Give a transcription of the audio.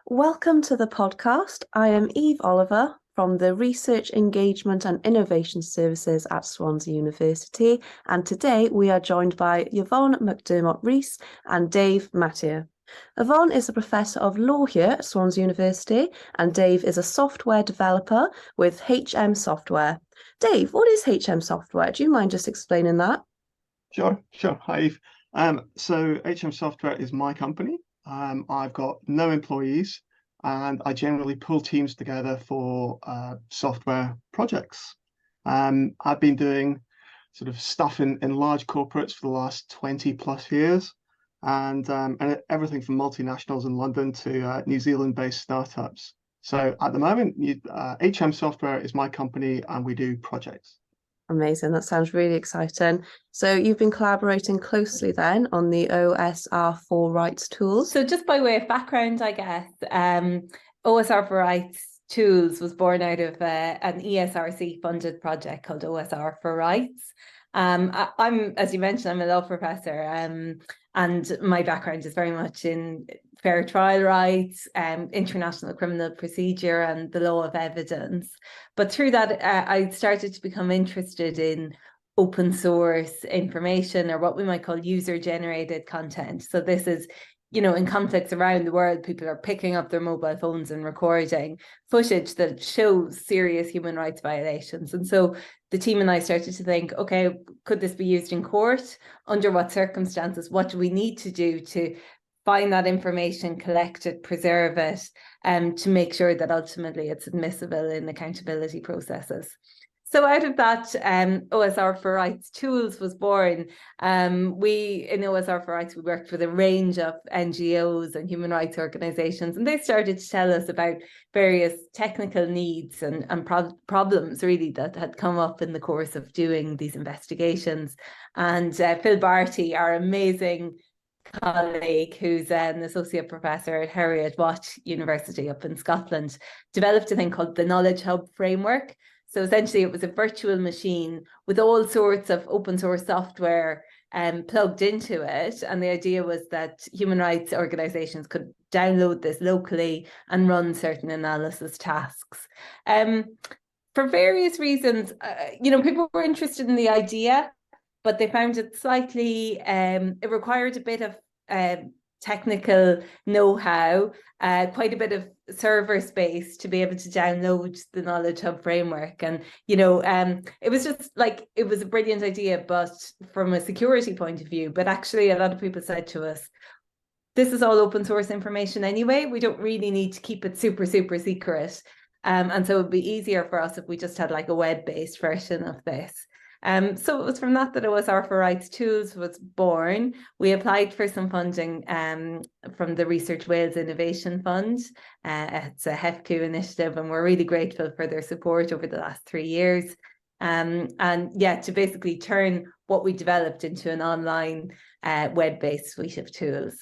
Welcome to the podcast. I am Eve Oliver from the Research Engagement and Innovation Services at Swansea University, and today we are joined by Yvonne McDermott Rees and Dave Mathieu. Yvonne is a professor of law here at Swansea University, and Dave is a software developer with HM Software. Dave, what is HM Software? Do you mind just explaining that? Sure. Hi, Eve. So HM Software is my company. I've got no employees, and I generally pull teams together for software projects. I've been doing sort of stuff in large corporates for the last 20 plus years, and everything from multinationals in London to New Zealand-based startups. So at the moment, HM Software is my company, and we do projects. Amazing. That sounds really exciting. So you've been collaborating closely then on the OSR for Rights tools. So just by way of background, I guess, OSR for Rights tools was born out of an ESRC funded project called OSR for Rights. I'm, as you mentioned, I'm a law professor, and my background is very much in fair trial rights, international criminal procedure, and the law of evidence. But through that, I started to become interested in open source information, or what we might call user-generated content. So this is, in contexts around the world, people are picking up their mobile phones and recording footage that shows serious human rights violations. And so the team and I started to think, okay, could this be used in court? Under what circumstances? What do we need to do to find that information, collect it, preserve it, to make sure that ultimately it's admissible in accountability processes? So out of that, OSR for Rights tools was born. In OSR for Rights, we worked with a range of NGOs and human rights organizations, and they started to tell us about various technical needs and problems really that had come up in the course of doing these investigations. And Phil Barty, our amazing colleague, who's an associate professor at Heriot-Watt University up in Scotland, developed a thing called the Knowledge Hub framework. So essentially, it was a virtual machine with all sorts of open source software plugged into it. And the idea was that human rights organizations could download this locally and run certain analysis tasks. For various reasons, people were interested in the idea, but they found it slightly, it required a bit of technical know-how, quite a bit of server space to be able to download the Knowledge Hub framework. And, it was just like, it was a brilliant idea, but from a security point of view, but actually a lot of people said to us, this is all open source information anyway. We don't really need to keep it super, super secret. And so it'd be easier for us if we just had like a web-based version of this. So it was from that OSR for Rights tools was born. We applied for some funding from the Research Wales Innovation Fund. It's a HEFCU initiative, and we're really grateful for their support over the last 3 years. To basically turn what we developed into an online web-based suite of tools.